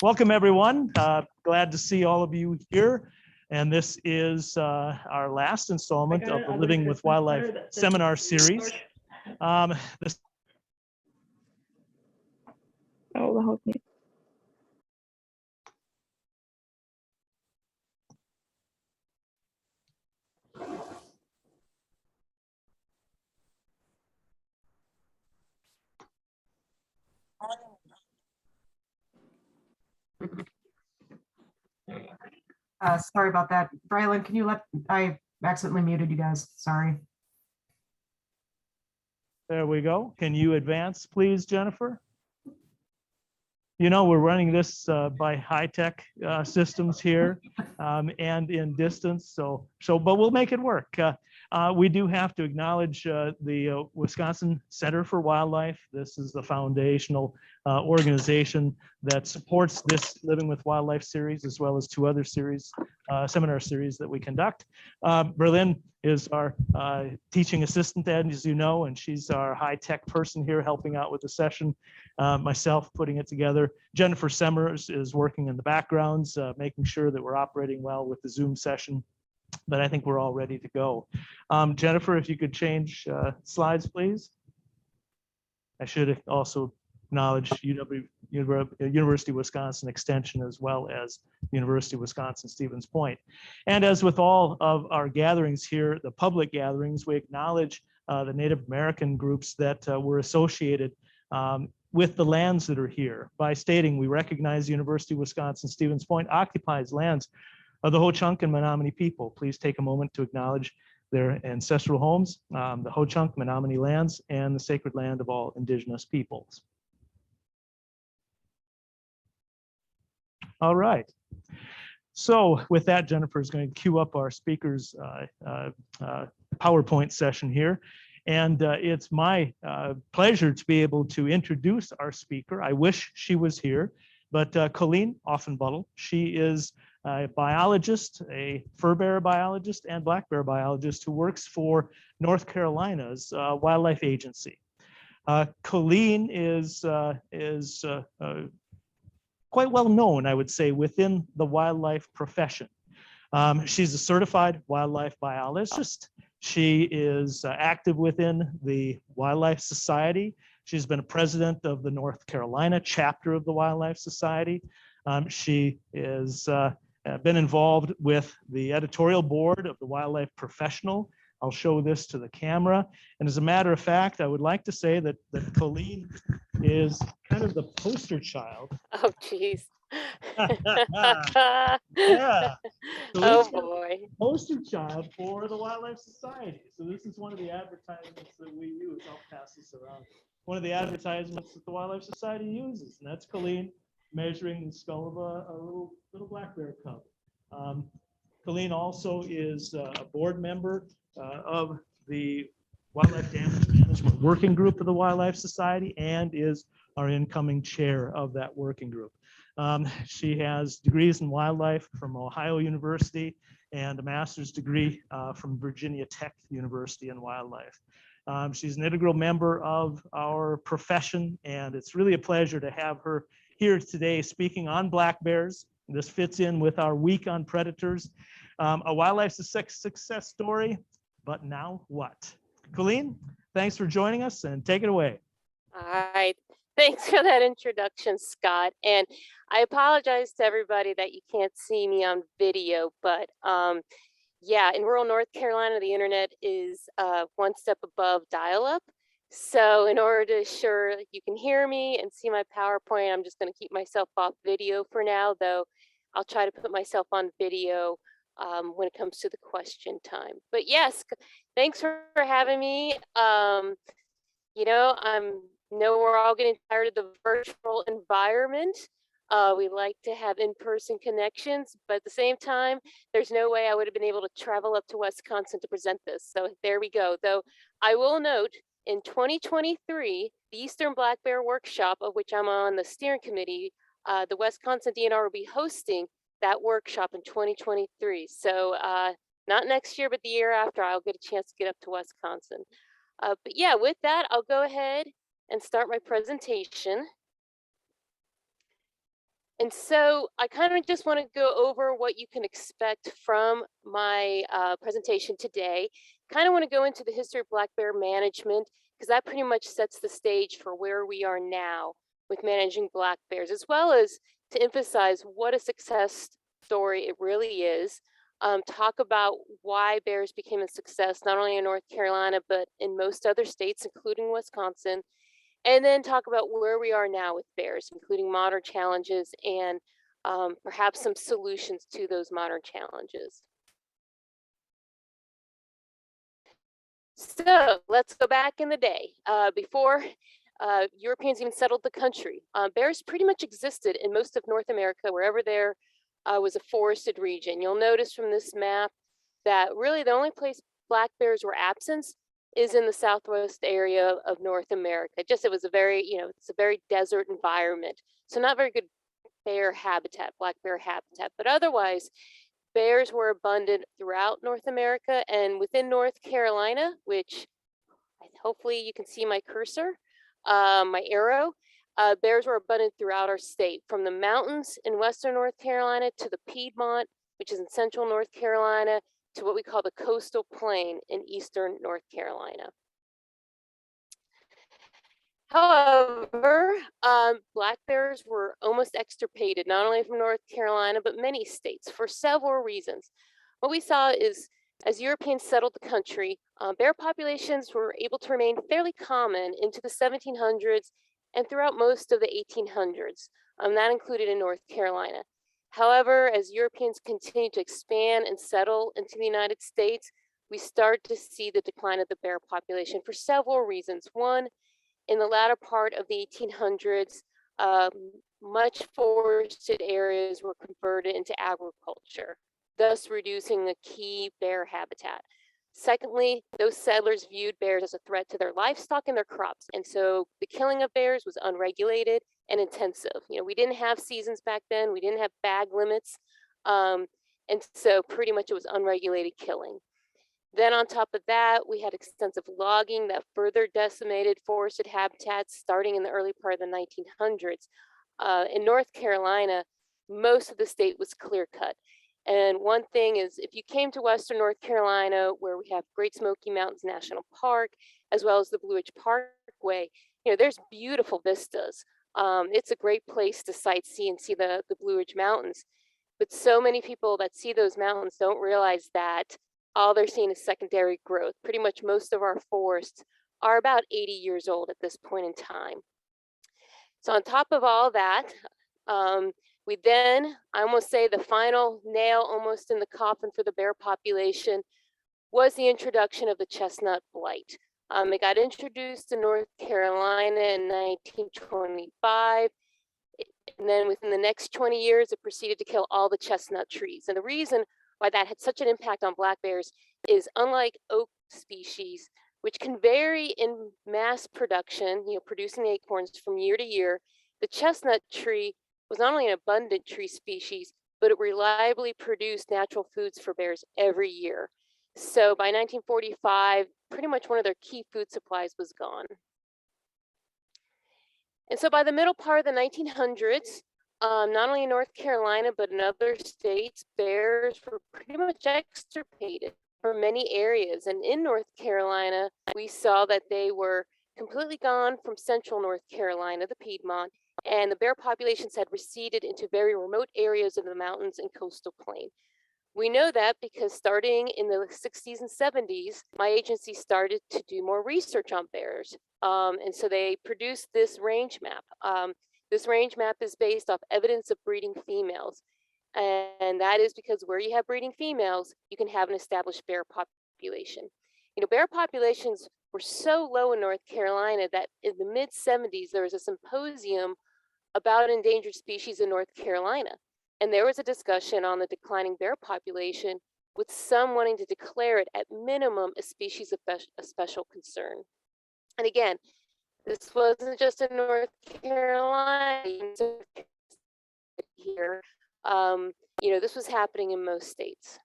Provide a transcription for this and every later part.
Welcome everyone. Glad to see all of you here. And this is our last installment of the Living with Wildlife seminar series. This Oh, the whole thing. Sorry about that. Brylan, can you I accidentally muted you guys. Sorry. There we go. Can you advance, please, Jennifer? You know, we're running this by high-tech systems here and in distance, but we'll make it work. We do have to acknowledge the Wisconsin Center for Wildlife. This is the foundational organization that supports this Living with Wildlife series, as well as two other series, seminar series that we conduct. Berlin is our teaching assistant, as you know, and she's our high-tech person here helping out with the session. Myself putting it together. Jennifer Semmers is working in the backgrounds, making sure that we're operating well with the Zoom session, but I think we're all ready to go. Jennifer, if you could change slides, please. I should also acknowledge University of Wisconsin Extension, as well as University of Wisconsin-Stevens Point. And as with all of our gatherings here, the public gatherings, we acknowledge the Native American groups that were associated with the lands that are here by stating we recognize the University of Wisconsin-Stevens Point occupies lands of the Ho-Chunk and Menominee people. Please take a moment to acknowledge their ancestral homes, the Ho-Chunk, Menominee lands, and the sacred land of all indigenous peoples. All right. So with that, Jennifer is going to queue up our speakers PowerPoint session here. And it's my pleasure to be able to introduce our speaker. I wish she was here, but Colleen Olfenbutel. She is a biologist, a fur bearer biologist and black bear biologist who works for North Carolina's wildlife agency. Colleen is quite well known, I would say, within the wildlife profession. She's a certified wildlife biologist. She is active within the Wildlife Society. She's been a president of the North Carolina chapter of the Wildlife Society. She has been involved with the editorial board of the Wildlife Professional. I'll show this to the camera. And as a matter of fact, I would like to say that Colleen is kind of the poster child. Oh, geez. Yeah. Oh, boy. Poster child for the Wildlife Society. So this is one of the advertisements that we use. I'll pass this around. One of the advertisements that the Wildlife Society uses, and that's Colleen measuring the skull of a little black bear cub. Colleen also is a board member of the Wildlife Damage Management Working Group of the Wildlife Society and is our incoming chair of that working group. She has degrees in wildlife from Ohio University and a master's degree from Virginia Tech University in wildlife. She's an integral member of our profession, and it's really a pleasure to have her here today speaking on black bears. This fits in with our week on predators, a wildlife success story, but now what? Colleen, thanks for joining us and take it away. All right. Thanks for that introduction, Scott. And I apologize to everybody that you can't see me on video, but yeah, in rural North Carolina, the internet is one step above dial-up. So in order to ensure you can hear me and see my PowerPoint, I'm just going to keep myself off video for now, though I'll try to put myself on video when it comes to the question time. But yes, thanks for having me. You know, know we're all getting tired of the virtual environment. We like to have in-person connections, but at the same time, there's no way I would have been able to travel up to Wisconsin to present this. So there we go. Though I will note, in 2023, the Eastern Black Bear Workshop, of which I'm on the steering committee, the Wisconsin DNR will be hosting that workshop in 2023. So not next year, but the year after, I'll get a chance to get up to Wisconsin. But yeah, with that, I'll go ahead and start my presentation. And so I kind of just want to go over what you can expect from my presentation today. Kind of want to go into the history of black bear management, because that pretty much sets the stage for where we are now with managing black bears, as well as to emphasize what a success story it really is. Talk about why bears became a success, not only in North Carolina, but in most other states, including Wisconsin. And then talk about where we are now with bears, including modern challenges and perhaps some solutions to those modern challenges. So let's go back in the day. Before Europeans even settled the country, bears pretty much existed in most of North America, wherever there was a forested region. You'll notice from this map that really the only place black bears were absent is in the southwest area of North America. Just it was a very, it's a very desert environment. So not very good bear habitat, black bear habitat, but otherwise bears were abundant throughout North America and within North Carolina, which hopefully you can see my cursor, my arrow. Bears were abundant throughout our state, from the mountains in western North Carolina to the Piedmont, which is in central North Carolina, to what we call the coastal plain in eastern North Carolina. However, black bears were almost extirpated, not only from North Carolina, but many states for several reasons. What we saw is, as Europeans settled the country, bear populations were able to remain fairly common into the 1700s and throughout most of the 1800s. That included in North Carolina. However, as Europeans continued to expand and settle into the United States, we start to see the decline of the bear population for several reasons. One, in the latter part of the 1800s, much forested areas were converted into agriculture, thus reducing the key bear habitat. Secondly, those settlers viewed bears as a threat to their livestock and their crops. And so the killing of bears was unregulated and intensive. We didn't have seasons back then. We didn't have bag limits. And so pretty much it was unregulated killing. Then on top of that, we had extensive logging that further decimated forested habitats starting in the early part of the 1900s. In North Carolina, most of the state was clear cut. And one thing is, if you came to Western North Carolina, where we have Great Smoky Mountains National Park, as well as the Blue Ridge Parkway, there's beautiful vistas. It's a great place to sightsee and see the Blue Ridge Mountains. But so many people that see those mountains don't realize that all they're seeing is secondary growth. Pretty much most of our forests are about 80 years old at this point in time. So on top of all that, we then, I almost say the final nail almost in the coffin for the bear population was the introduction of the chestnut blight. It got introduced in North Carolina in 1925. And then within the next 20 years, it proceeded to kill all the chestnut trees. And the reason why that had such an impact on black bears is, unlike oak species, which can vary in mass production, producing acorns from year to year, the chestnut tree was not only an abundant tree species, but it reliably produced natural foods for bears every year. So by 1945, pretty much one of their key food supplies was gone. And so by the middle part of the 1900s, not only in North Carolina, but in other states, bears were pretty much extirpated from many areas. And in North Carolina, we saw that they were completely gone from central North Carolina, the Piedmont, and the bear populations had receded into very remote areas of the mountains and coastal plain. We know that because starting in the 60s and 70s, my agency started to do more research on bears. And so they produced this range map. This range map is based off evidence of breeding females. And that is because where you have breeding females, you can have an established bear population. Bear populations were so low in North Carolina that in the mid-70s, there was a symposium about endangered species in North Carolina. And there was a discussion on the declining bear population, with some wanting to declare it at minimum a species of special concern. And again, this wasn't just in North Carolina here. This was happening in most states.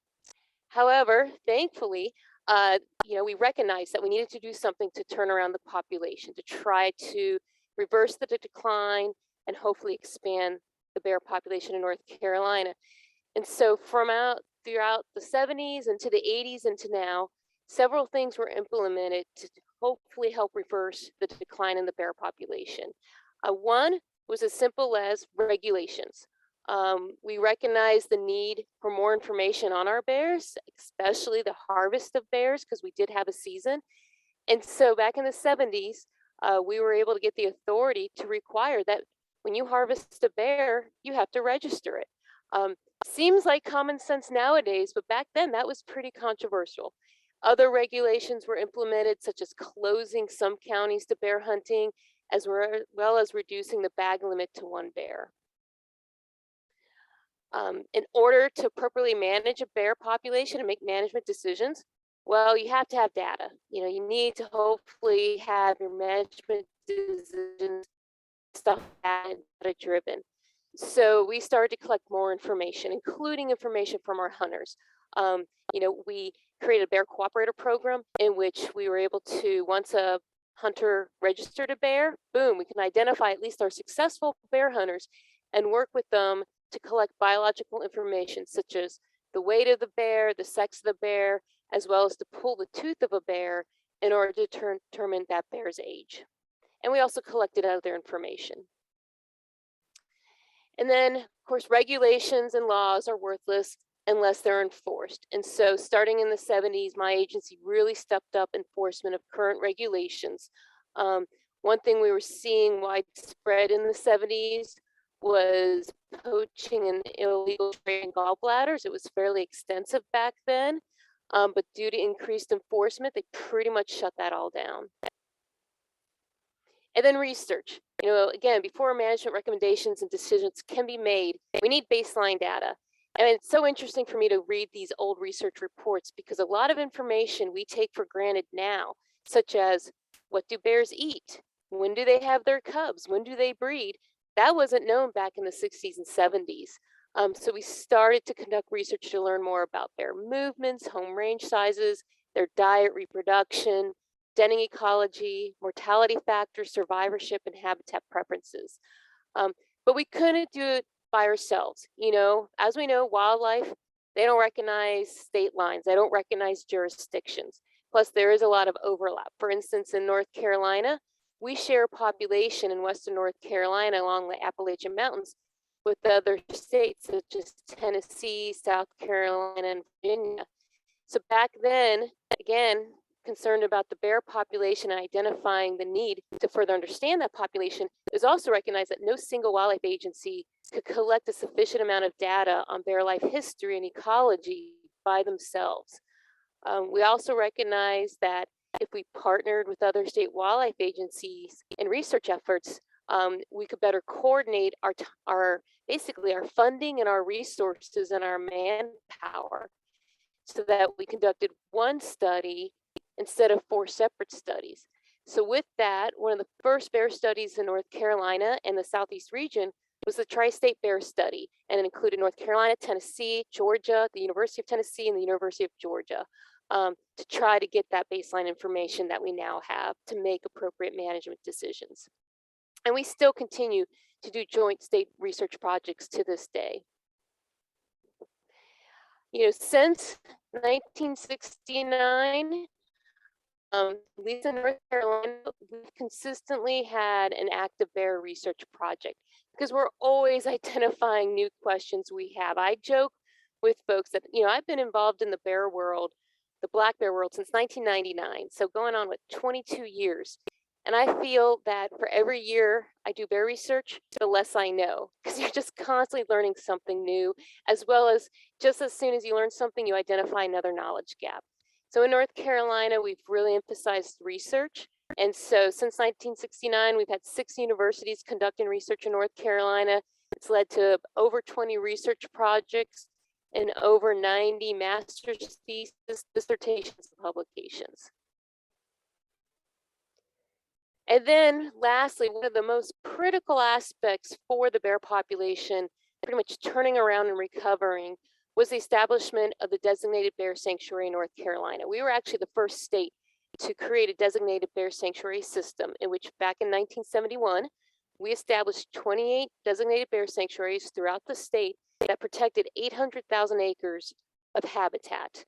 However, thankfully, we recognized that we needed to do something to turn around the population, to try to reverse the decline and hopefully expand the bear population in North Carolina. And so throughout the 70s into the 80s into now, several things were implemented to hopefully help reverse the decline in the bear population. One was as simple as regulations. We recognize the need for more information on our bears, especially the harvest of bears, because we did have a season. And so back in the 70s, we were able to get the authority to require that when you harvest a bear, you have to register it. Seems like common sense nowadays, but back then that was pretty controversial. Other regulations were implemented, such as closing some counties to bear hunting, as well as reducing the bag limit to 1 bear. In order to properly manage a bear population and make management decisions, well, you have to have data. You know, you need to hopefully have your management decisions stuff data driven. So we started to collect more information, including information from our hunters. You know, we created a bear cooperator program in which we were able to, once a hunter registered a bear, boom, we can identify at least our successful bear hunters and work with them to collect biological information such as the weight of the bear, the sex of the bear, as well as to pull the tooth of a bear in order to determine that bear's age. And we also collected other information. And then, of course, regulations and laws are worthless unless they're enforced. And so starting in the 70s, my agency really stepped up enforcement of current regulations. One thing we were seeing widespread in the 70s was poaching and illegal trade in gallbladders. It was fairly extensive back then, but due to increased enforcement, they pretty much shut that all down. And then research. You know, again, before management recommendations and decisions can be made, we need baseline data. And it's so interesting for me to read these old research reports because a lot of information we take for granted now, such as what do bears eat? When do they have their cubs? When do they breed? That wasn't known back in the 60s and 70s. So we started to conduct research to learn more about bear movements, home range sizes, their diet, reproduction, denning ecology, mortality factors, survivorship, and habitat preferences. But we couldn't do it by ourselves. You know, as we know, wildlife, they don't recognize state lines. They don't recognize jurisdictions. Plus, there is a lot of overlap. For instance, in North Carolina, we share a population in Western North Carolina along the Appalachian Mountains with other states such as Tennessee, South Carolina, and Virginia. So back then, again, concerned about the bear population and identifying the need to further understand that population, is also recognized that no single wildlife agency could collect a sufficient amount of data on bear life history and ecology by themselves. We also recognize that if we partnered with other state wildlife agencies in research efforts, we could better coordinate our basically our funding and our resources and our manpower so that we conducted one study instead of 4 separate studies. So with that, one of the first bear studies in North Carolina and the Southeast region was the Tri-State Bear Study, and it included North Carolina, Tennessee, Georgia, the University of Tennessee, and the University of Georgia, to try to get that baseline information that we now have to make appropriate management decisions. And we still continue to do joint state research projects to this day. You know, since 1969, at least in North Carolina, we've consistently had an active bear research project because we're always identifying new questions we have. I joke with folks that, you know, I've been involved in the bear world, the black bear world, since 1999. So going on with 22 years. And I feel that for every year I do bear research, the less I know, because you're just constantly learning something new, as well as just as soon as you learn something, you identify another knowledge gap. So in North Carolina, we've really emphasized research. And so since 1969, we've had 6 universities conducting research in North Carolina. It's led to over 20 research projects and over 90 master's thesis, dissertations, and publications. And then lastly, one of the most critical aspects for the bear population, pretty much turning around and recovering, was the establishment of the designated bear sanctuary in North Carolina. We were actually the first state to create a designated bear sanctuary system in which back in 1971, we established 28 designated bear sanctuaries throughout the state that protected 800,000 acres of habitat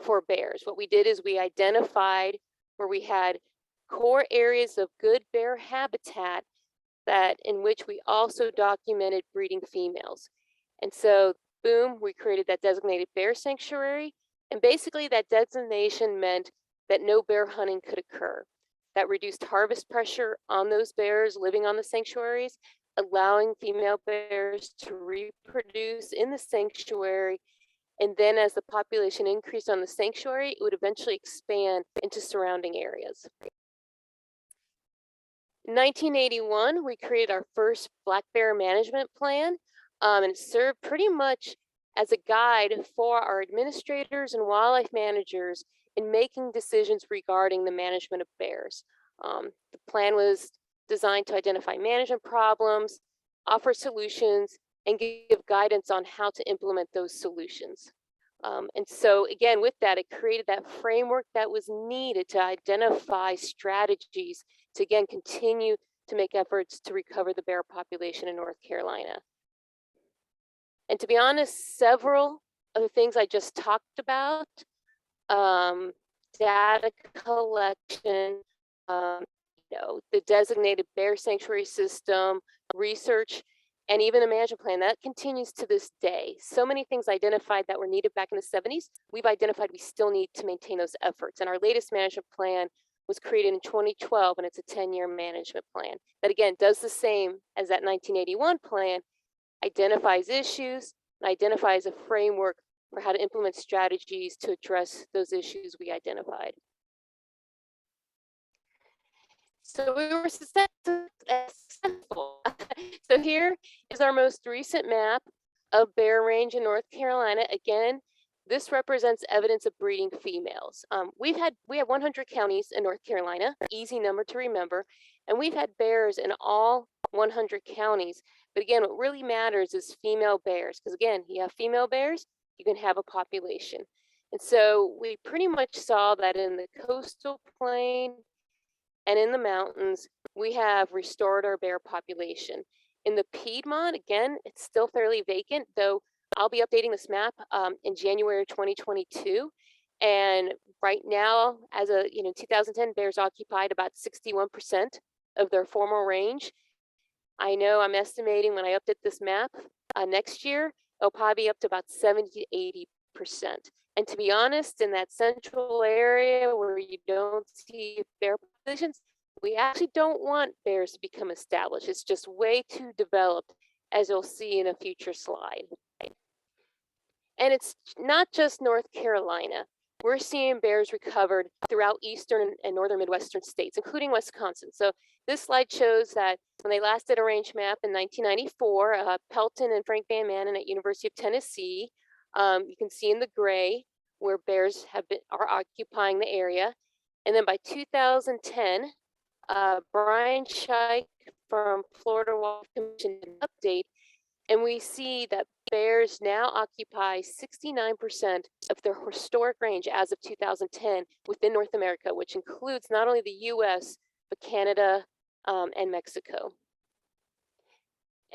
for bears. What we did is we identified where we had core areas of good bear habitat that in which we also documented breeding females. And so, boom, we created that designated bear sanctuary. And basically that designation meant that no bear hunting could occur. That reduced harvest pressure on those bears living on the sanctuaries, allowing female bears to reproduce in the sanctuary. And then as the population increased on the sanctuary, it would eventually expand into surrounding areas. In 1981, we created our first black bear management plan, and it served pretty much as a guide for our administrators and wildlife managers in making decisions regarding the management of bears. The plan was designed to identify management problems, offer solutions, and give guidance on how to implement those solutions. And so again, with that, it created that framework that was needed to identify strategies to again continue to make efforts to recover the bear population in North Carolina. And to be honest, several of the things I just talked about, data collection, the designated bear sanctuary system, research, and even a management plan, that continues to this day. So many things identified that were needed back in the 70s, we've identified we still need to maintain those efforts. And our latest management plan was created in 2012, and it's a 10-year management plan that, again, does the same as that 1981 plan, identifies issues, and identifies a framework for how to implement strategies to address those issues we identified. So we were successful. So here is our most recent map of bear range in North Carolina. Again, this represents evidence of breeding females. We have 100 counties in North Carolina, easy number to remember, and we've had bears in all 100 counties. But again, what really matters is female bears, because again, you have female bears, you can have a population. And so we pretty much saw that in the coastal plain and in the mountains, we have restored our bear population. In the Piedmont, again, it's still fairly vacant, though I'll be updating this map in January 2022. And right now, as of 2010, bears occupied about 61% of their former range. I know I'm estimating when I update this map next year, it'll probably be up to about 70 to 80%. And to be honest, in that central area where you don't see bear populations, we actually don't want bears to become established. It's just way too developed, as you'll see in a future slide. And it's not just North Carolina. We're seeing bears recovered throughout eastern and northern Midwestern states, including Wisconsin. So this slide shows that when they last did a range map in 1994, Pelton and Frank Van Manen at University of Tennessee, you can see in the gray where bears are occupying the area. And then by 2010, Brian Scheich from Florida Wildlife Commission did an update, and we see that bears now occupy 69% of their historic range as of 2010 within North America, which includes not only the US, but Canada and Mexico.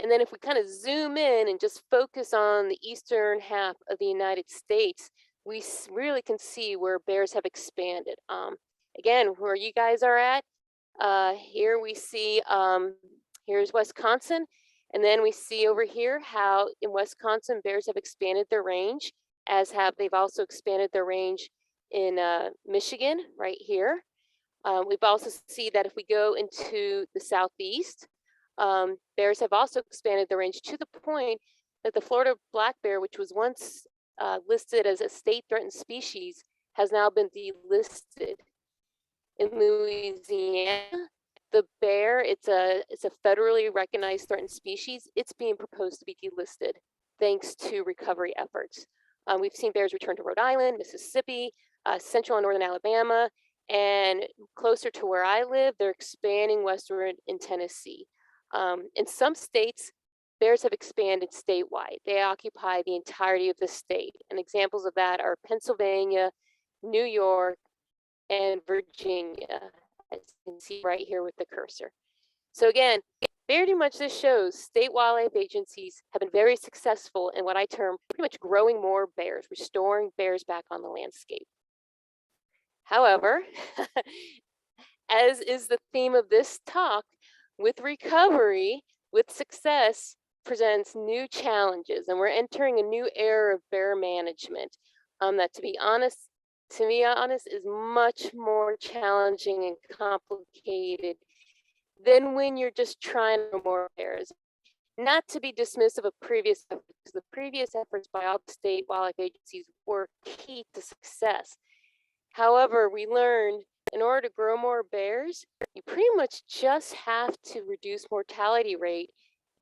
And then if we kind of zoom in and just focus on the eastern half of the United States, we really can see where bears have expanded. Again, where you guys are at, here we see, here's Wisconsin. And then we see over here how in Wisconsin, bears have expanded their range, as they've also expanded their range in Michigan, right here. We've also see that if we go into the Southeast, bears have also expanded their range to the point that the Florida black bear, which was once listed as a state threatened species, has now been delisted. In Louisiana, the bear, it's a federally recognized threatened species. It's being proposed to be delisted thanks to recovery efforts. We've seen bears return to Rhode Island, Mississippi, central and northern Alabama, and closer to where I live, they're expanding westward in Tennessee. In some states, bears have expanded statewide. They occupy the entirety of the state. And examples of that are Pennsylvania, New York, and Virginia, as you can see right here with the cursor. So again, very much this shows state wildlife agencies have been very successful in what I term pretty much growing more bears, restoring bears back on the landscape. However, as is the theme of this talk, with recovery, with success, presents new challenges, and we're entering a new era of bear management that, to be honest, is much more challenging and complicated than when you're just trying to grow more bears. Not to be dismissive of previous efforts, because the previous efforts by all the state wildlife agencies were key to success. However, we learned in order to grow more bears, you pretty much just have to reduce mortality rate,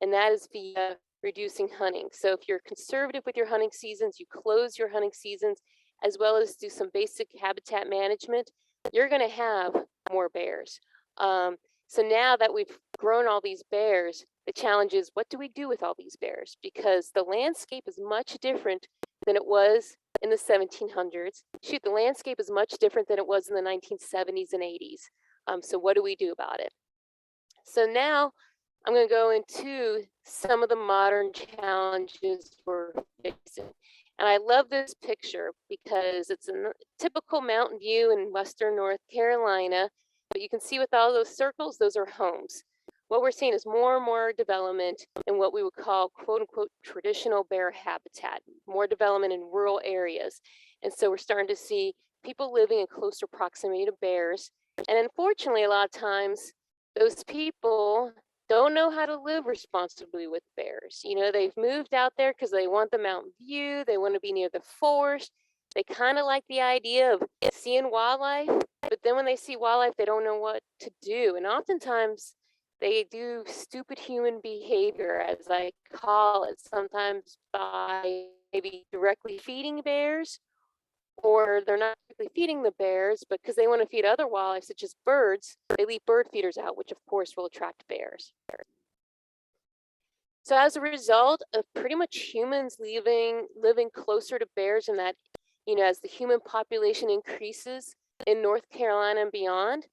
and that is via reducing hunting. So if you're conservative with your hunting seasons, you close your hunting seasons, as well as do some basic habitat management, you're going to have more bears. So now that we've grown all these bears, the challenge is, what do we do with all these bears? Because the landscape is much different than it was in the 1700s. Shoot, the landscape is much different than it was in the 1970s and 80s. So what do we do about it? So now I'm going to go into some of the modern challenges we're facing. And I love this picture because it's a typical mountain view in Western North Carolina. But you can see with all those circles, those are homes. What we're seeing is more and more development in what we would call, quote unquote, traditional bear habitat, more development in rural areas. And so we're starting to see people living in closer proximity to bears. And unfortunately, a lot of times, those people don't know how to live responsibly with bears. You know, they've moved out there because they want the mountain view, they want to be near the forest. They kind of like the idea of seeing wildlife, but then when they see wildlife, they don't know what to do. And oftentimes they do stupid human behavior, as I call it, sometimes by maybe directly feeding bears, or they're not directly feeding the bears, but because they want to feed other wildlife, such as birds, they leave bird feeders out, which of course will attract bears. So as a result of pretty much humans living closer to bears, and that, you know, as the human population increases in North Carolina and beyond,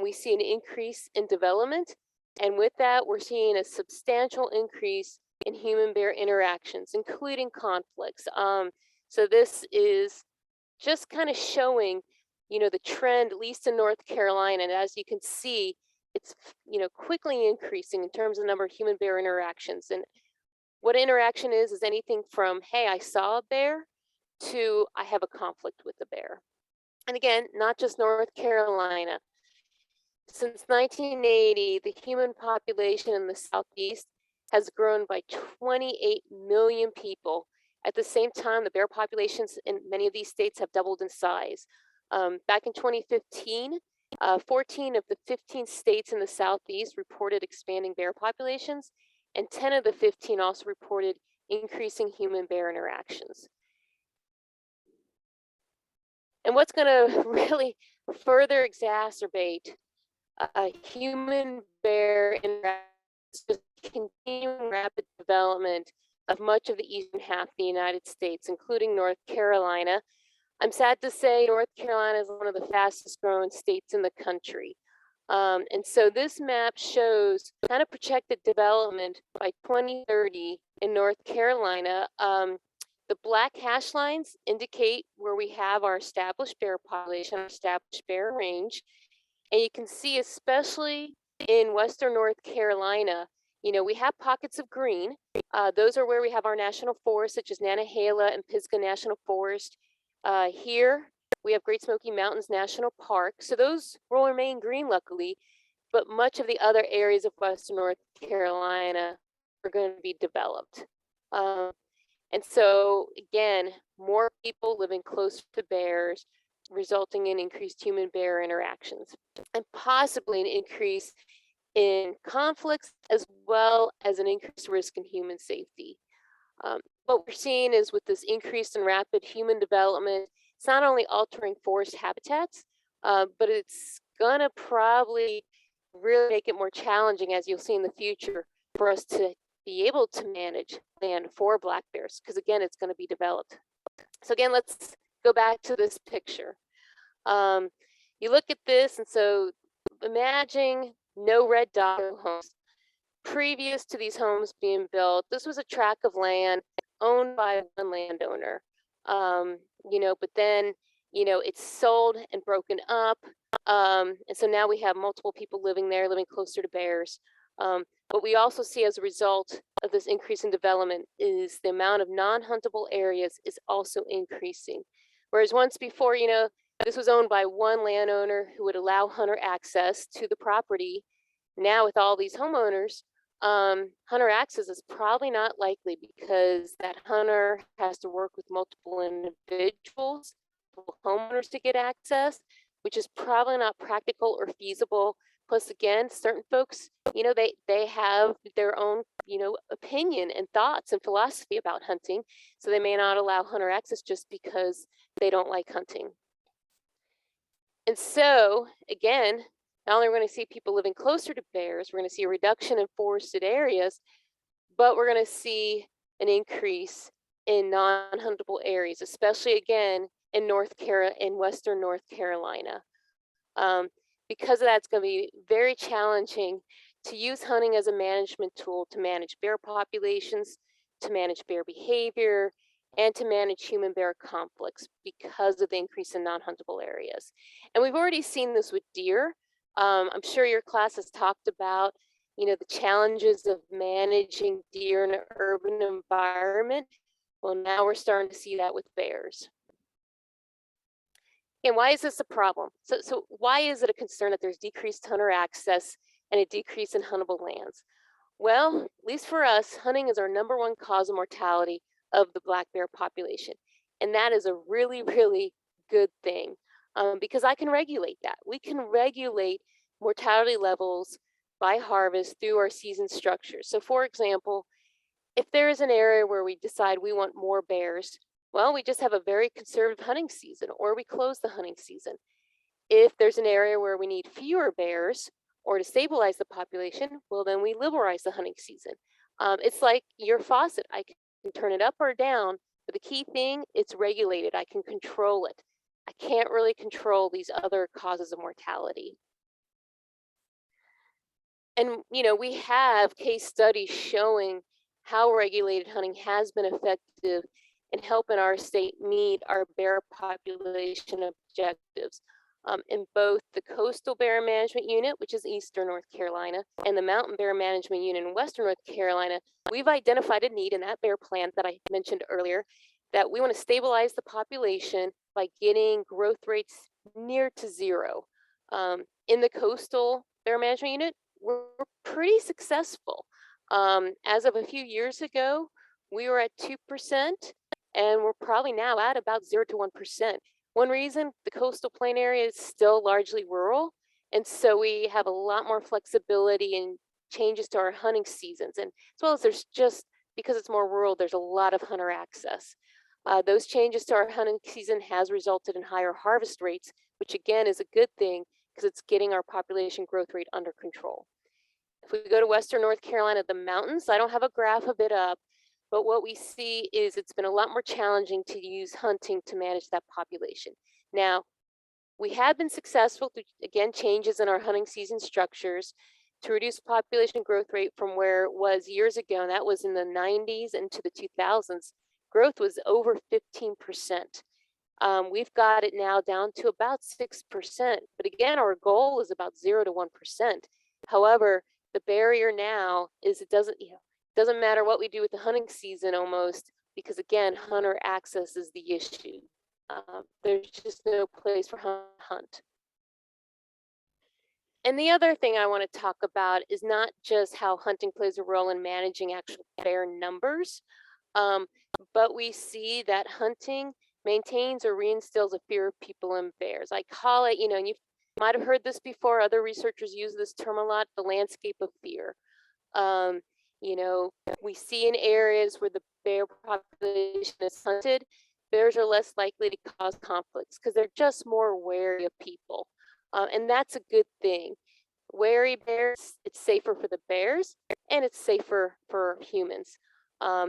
we see an increase in development. And with that, we're seeing a substantial increase in human-bear interactions, including conflicts. So this is just kind of showing, you know, the trend, at least in North Carolina. And as you can see, it's, you know, quickly increasing in terms of the number of human-bear interactions. And what interaction is anything from, hey, I saw a bear, to I have a conflict with the bear. And again, not just North Carolina. Since 1980, the human population in the Southeast has grown by 28 million people. At the same time, the bear populations in many of these states have doubled in size. Back in 2015, 14 of the 15 states in the Southeast reported expanding bear populations, and 10 of the 15 also reported increasing human-bear interactions. And what's going to really further exacerbate human-bear interactions is continuing rapid development of much of the eastern half of the United States, including North Carolina. I'm sad to say North Carolina is one of the fastest growing states in the country. And so this map shows kind of projected development by 2030 in North Carolina. The black hash lines indicate where we have our established bear population, our established bear range. And you can see, especially in Western North Carolina, you know, we have pockets of green. Those are where we have our national forests, such as Nantahala and Pisgah National Forest. Here, we have Great Smoky Mountains National Park. So those will remain green, luckily, but much of the other areas of Western North Carolina are going to be developed. And so, again, more people living close to bears, resulting in increased human-bear interactions, and possibly an increase in conflicts, as well as an increased risk in human safety. What we're seeing is, with this increased and rapid human development, it's not only altering forest habitats, but it's gonna probably really make it more challenging, as you'll see in the future, for us to be able to manage land for black bears, because again, it's going to be developed. So again, let's go back to this picture. You look at this, and so imagine no red dot homes. previous to these homes being built, this was a tract of land owned by one landowner. You know, but then, you know, it's sold and broken up. And so now we have multiple people living there, living closer to bears. But we also see as a result of this increase in development is the amount of non-huntable areas is also increasing. Whereas once before, you know, this was owned by one landowner who would allow hunter access to the property. Now with all these homeowners, hunter access is probably not likely because that hunter has to work with multiple individuals, homeowners to get access, which is probably not practical or feasible. Plus, again, certain folks, you know, they have their own, you know, opinion and thoughts and philosophy about hunting. So they may not allow hunter access just because they don't like hunting. And so, again, not only are we going to see people living closer to bears, we're going to see a reduction in forested areas, but we're going to see an increase in non-huntable areas, especially again in Western North Carolina. Because of that, it's going to be very challenging to use hunting as a management tool to manage bear populations, to manage bear behavior, and to manage human-bear conflicts because of the increase in non-huntable areas. And we've already seen this with deer. I'm sure your class has talked about, you know, the challenges of managing deer in an urban environment. Well, now we're starting to see that with bears. And why is this a problem? So why is it a concern that there's decreased hunter access and a decrease in huntable lands? Well, at least for us, hunting is our #1 cause of mortality of the black bear population. And that is a really, really good thing because I can regulate that. We can regulate mortality levels by harvest through our season structures. So for example, if there is an area where we decide we want more bears, well, we just have a very conservative hunting season or we close the hunting season. If there's an area where we need fewer bears or to stabilize the population, well, then we liberalize the hunting season. It's like your faucet. I can turn it up or down, but the key thing, it's regulated. I can control it. I can't really control these other causes of mortality. And, you know, we have case studies showing how regulated hunting has been effective in helping our state meet our bear population objectives. In both the Coastal Bear Management Unit, which is Eastern North Carolina, and the Mountain Bear Management Unit in Western North Carolina, we've identified a need in that bear plan that I mentioned earlier, that we want to stabilize the population by getting growth rates near to 0. In the Coastal Bear Management Unit, we're pretty successful. As of a few years ago, we were at 2%, and we're probably now at about 0 to 1%. One reason, the coastal plain area is still largely rural, and so we have a lot more flexibility and changes to our hunting seasons. And as well as there's just, because it's more rural, there's a lot of hunter access. Those changes to our hunting season has resulted in higher harvest rates, which again is a good thing because it's getting our population growth rate under control. If we go to Western North Carolina, the mountains, I don't have a graph of it up, but what we see is it's been a lot more challenging to use hunting to manage that population. Now, we have been successful through, again, changes in our hunting season structures to reduce population growth rate from where it was years ago, and that was in the 90s into the 2000s. Growth was over 15%. We've got it now down to about 6%, but again, our goal is about 0 to 1%. However, the barrier now is it doesn't matter what we do with the hunting season almost, because again, hunter access is the issue. There's just no place for hunt. And the other thing I want to talk about is not just how hunting plays a role in managing actual bear numbers, but we see that hunting maintains or reinstills a fear of people and bears. I call it, and you might have heard this before, other researchers use this term a lot, the landscape of fear. We see in areas where the bear population is hunted, bears are less likely to cause conflicts because they're just more wary of people. And that's a good thing. Wary bears, it's safer for the bears and it's safer for humans.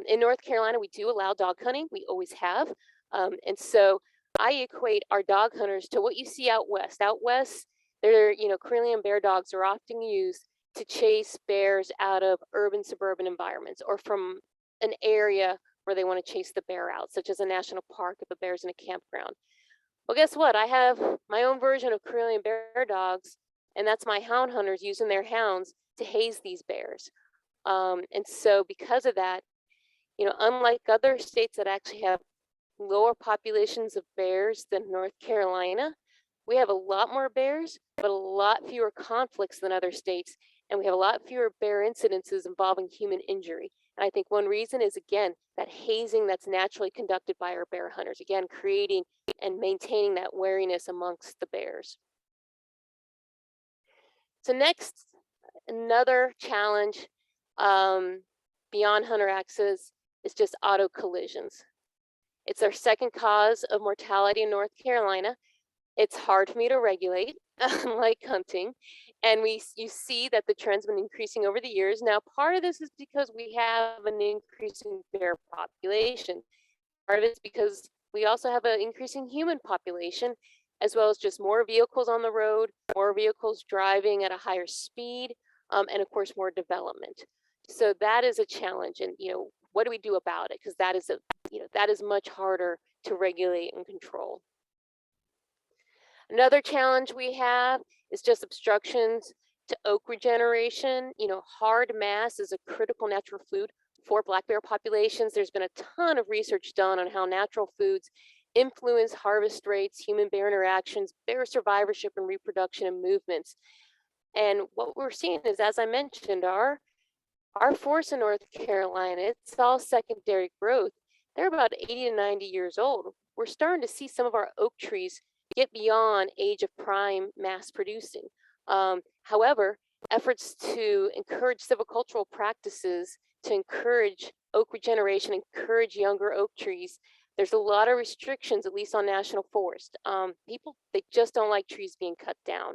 In North Carolina, we do allow dog hunting. We always have. And so I equate our dog hunters to what you see out west. Out west, Karelian bear dogs are often used to chase bears out of urban suburban environments or from an area where they want to chase the bear out, such as a national park if a bear's in a campground. Well, guess what? I have my own version of Karelian bear dogs, and that's my hound hunters using their hounds to haze these bears. And so because of that, unlike other states that actually have lower populations of bears than North Carolina, we have a lot more bears, but a lot fewer conflicts than other states. And we have a lot fewer bear incidences involving human injury. And I think one reason is, again, that hazing that's naturally conducted by our bear hunters, again, creating and maintaining that wariness amongst the bears. So next, another challenge beyond hunter access is just auto collisions. It's our second cause of mortality in North Carolina. It's hard for me to regulate, unlike hunting. And you see that the trend's been increasing over the years. Now, part of this is because we have an increasing bear population. Part of it's because we also have an increasing human population, as well as just more vehicles on the road, more vehicles driving at a higher speed, and of course, more development. So that is a challenge. And, what do we do about it? Because that is much harder to regulate and control. Another challenge we have is just obstructions to oak regeneration. Hard mass is a critical natural food for black bear populations. There's been a ton of research done on how natural foods influence harvest rates, human-bear interactions, bear survivorship and reproduction and movements. And what we're seeing is, as I mentioned, our forests in North Carolina, it's all secondary growth. They're about 80 to 90 years old. We're starting to see some of our oak trees get beyond age of prime mass producing. However, efforts to encourage silvicultural practices to encourage oak regeneration, encourage younger oak trees, there's a lot of restrictions, at least on national forest. People, they just don't like trees being cut down.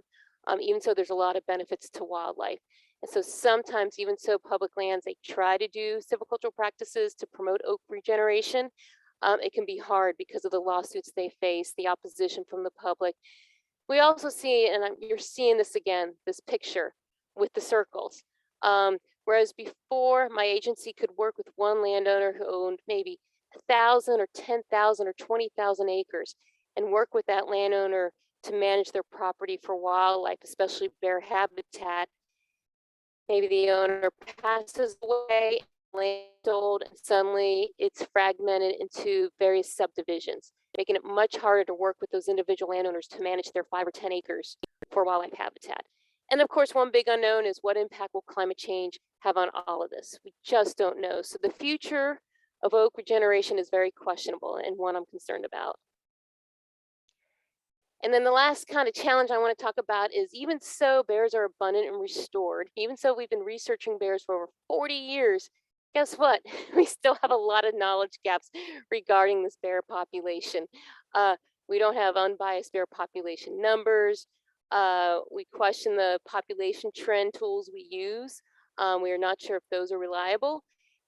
Even so, there's a lot of benefits to wildlife. And so sometimes, even so, public lands, they try to do silvicultural practices to promote oak regeneration. It can be hard because of the lawsuits they face, the opposition from the public. We also see, and you're seeing this again, this picture with the circles. Whereas before, my agency could work with one landowner who owned maybe 1,000 or 10,000 or 20,000 acres and work with that landowner to manage their property for wildlife, especially bear habitat. Maybe the owner passes away, land sold, and suddenly it's fragmented into various subdivisions, making it much harder to work with those individual landowners to manage their 5 or 10 acres for wildlife habitat. And of course, one big unknown is what impact will climate change have on all of this? We just don't know. So the future of oak regeneration is very questionable and one I'm concerned about. And then the last kind of challenge I want to talk about is, even so bears are abundant and restored, even so we've been researching bears for over 40 years, guess what? We still have a lot of knowledge gaps regarding this bear population. We don't have unbiased bear population numbers. We question the population trend tools we use. We are not sure if those are reliable.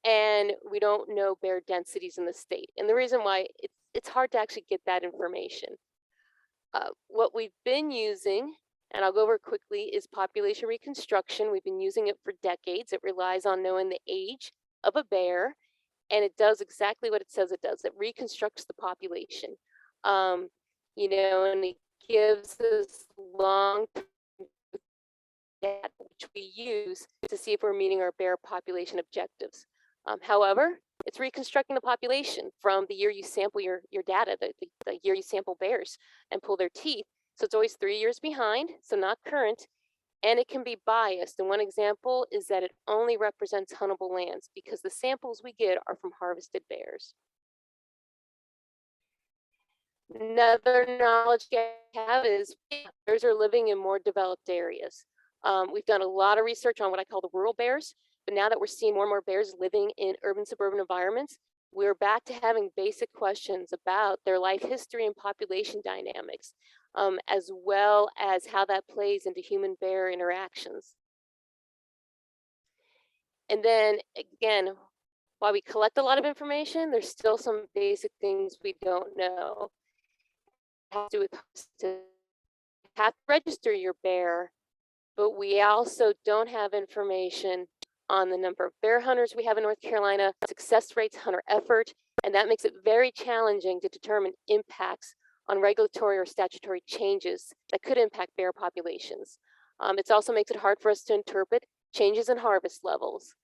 And we don't know bear densities in the state. And the reason why it's hard to actually get that information. What we've been using, and I'll go over quickly, is population reconstruction. We've been using it for decades. It relies on knowing the age of a bear, and it does exactly what it says it does. It reconstructs the population, and it gives us long-term data, which we use to see if we're meeting our bear population objectives. However, it's reconstructing the population from the year you sample your data, the year you sample bears and pull their teeth. So it's always 3 years behind, so not current, and it can be biased. And one example is that it only represents huntable lands because the samples we get are from harvested bears. Another knowledge gap we have is bears are living in more developed areas. We've done a lot of research on what I call the rural bears, but now that we're seeing more and more bears living in urban suburban environments, we're back to having basic questions about their life history and population dynamics, as well as how that plays into human bear interactions. And then again, while we collect a lot of information, there's still some basic things we don't know. It has to do with, to have to register your bear but we also don't have information on the number of bear hunters we have in North Carolina, success rates, hunter effort, and that makes it very challenging to determine impacts on regulatory or statutory changes that could impact bear populations. It also makes it hard for us to interpret changes in harvest levels.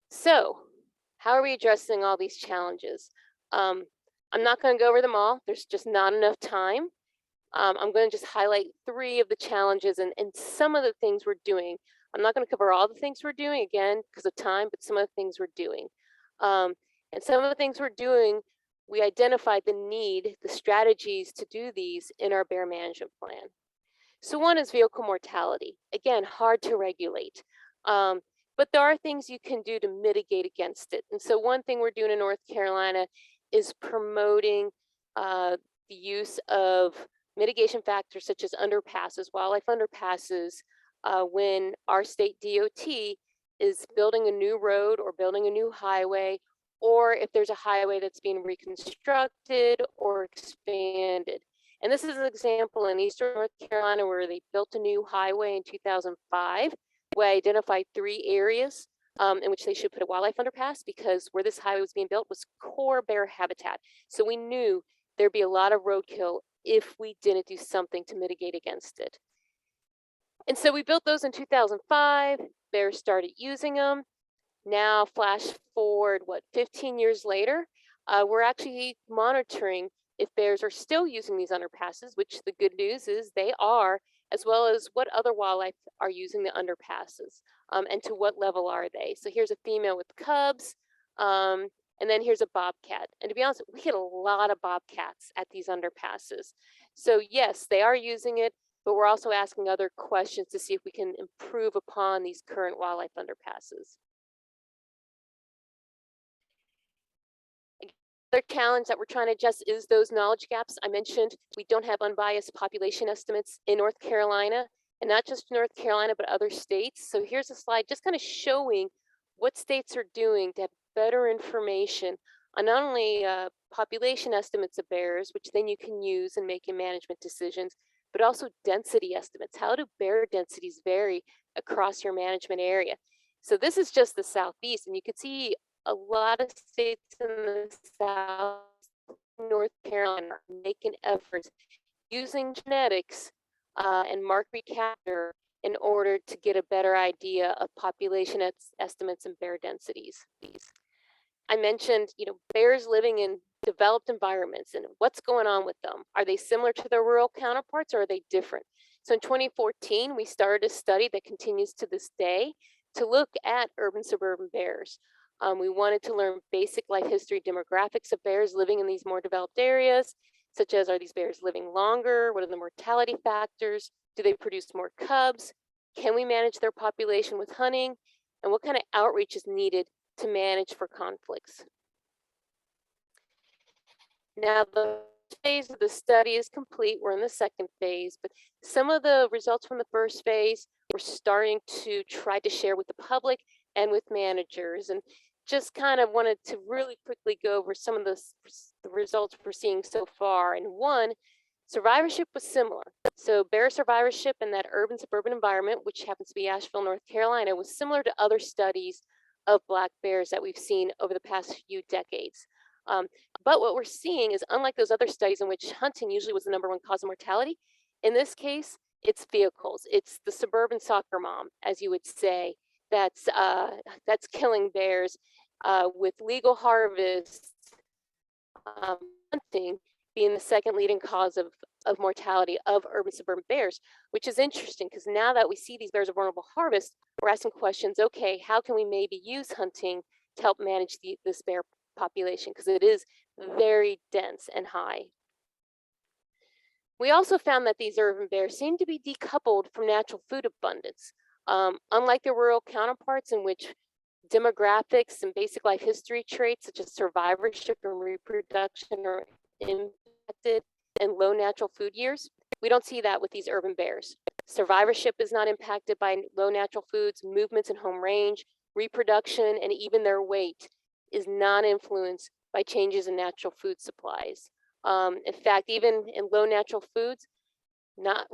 So, how are we addressing all these challenges? I'm not going to go over them all. There's just not enough time. I'm going to just highlight 3 of the challenges and some of the things we're doing. I'm not going to cover all the things we're doing, again, because of time, but some of the things we're doing. And some of the things we're doing, we identified the need, the strategies to do these in our bear management plan. So one is vehicle mortality. Again, hard to regulate. But there are things you can do to mitigate against it. And so one thing we're doing in North Carolina is promoting the use of mitigation factors such as underpasses, wildlife underpasses, when our state DOT is building a new road or building a new highway, or if there's a highway that's being reconstructed or expanded. And this is an example in Eastern North Carolina where they built a new highway in 2005. We identified 3 areas in which they should put a wildlife underpass, because where this highway was being built was core bear habitat. So we knew there'd be a lot of roadkill if we didn't do something to mitigate against it. And so we built those in 2005. Bears started using them. Now, flash forward, 15 years later, we're actually monitoring if bears are still using these underpasses, which the good news is they are, as well as what other wildlife are using the underpasses, and to what level are they. So here's a female with cubs, and then here's a bobcat. And to be honest, we hit a lot of bobcats at these underpasses. So yes, they are using it, but we're also asking other questions to see if we can improve upon these current wildlife underpasses. Another challenge that we're trying to address is those knowledge gaps. I mentioned we don't have unbiased population estimates in North Carolina, and not just North Carolina, but other states. So here's a slide just kind of showing what states are doing to have better information on not only population estimates of bears, which then you can use in making management decisions, but also density estimates. How do bear densities vary across your management area? So this is just the Southeast, and you can see a lot of states in the South, North Carolina, are making efforts using genetics and market recapture in order to get a better idea of population estimates and bear densities. I mentioned, bears living in developed environments and what's going on with them. Are they similar to their rural counterparts, or are they different? So in 2014, we started a study that continues to this day to look at urban suburban bears. We wanted to learn basic life history demographics of bears living in these more developed areas, such as, are these bears living longer? What are the mortality factors? Do they produce more cubs? Can we manage their population with hunting? And what kind of outreach is needed to manage for conflicts? Now, the phase of the study is complete. We're in the second phase, but some of the results from the first phase we're starting to try to share with the public and with managers, and just kind of wanted to really quickly go over some of the results we're seeing so far. And one, survivorship was similar. So bear survivorship in that urban suburban environment, which happens to be Asheville, North Carolina, was similar to other studies of black bears that we've seen over the past few decades. But what we're seeing is, unlike those other studies in which hunting usually was the #1 cause of mortality, in this case, it's vehicles. It's the suburban soccer mom, as you would say, that's killing bears, with legal harvest, hunting being the second leading cause of mortality of urban suburban bears, which is interesting because now that we see these bears of vulnerable harvest, we're asking questions, okay, how can we maybe use hunting to help manage this bear population, because it is very dense and high. We also found that these urban bears seem to be decoupled from natural food abundance. Unlike their rural counterparts, in which demographics and basic life history traits such as survivorship and reproduction are impacted in low natural food years, we don't see that with these urban bears. Survivorship is not impacted by low natural foods, movements in home range, reproduction, and even their weight is not influenced by changes in natural food supplies. In fact, even in low natural foods,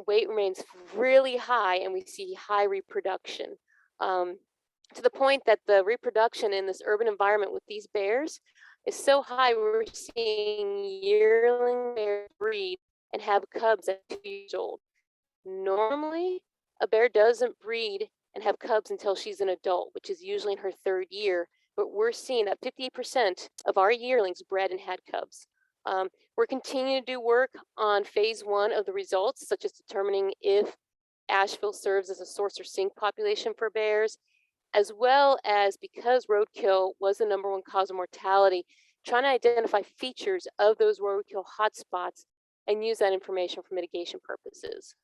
weight remains really high, and we see high reproduction. To the point that the reproduction in this urban environment with these bears is so high, we're seeing yearling bears breed and have cubs at 2 years old. Normally, a bear doesn't breed and have cubs until she's an adult, which is usually in her 3rd year, but we're seeing that 58% of our yearlings bred and had cubs. We're continuing to do work on phase 1 of the results, such as determining if Asheville serves as a source or sink population for bears, as well as, because roadkill was the #1 cause of mortality, trying to identify features of those roadkill hotspots and use that information for mitigation purposes.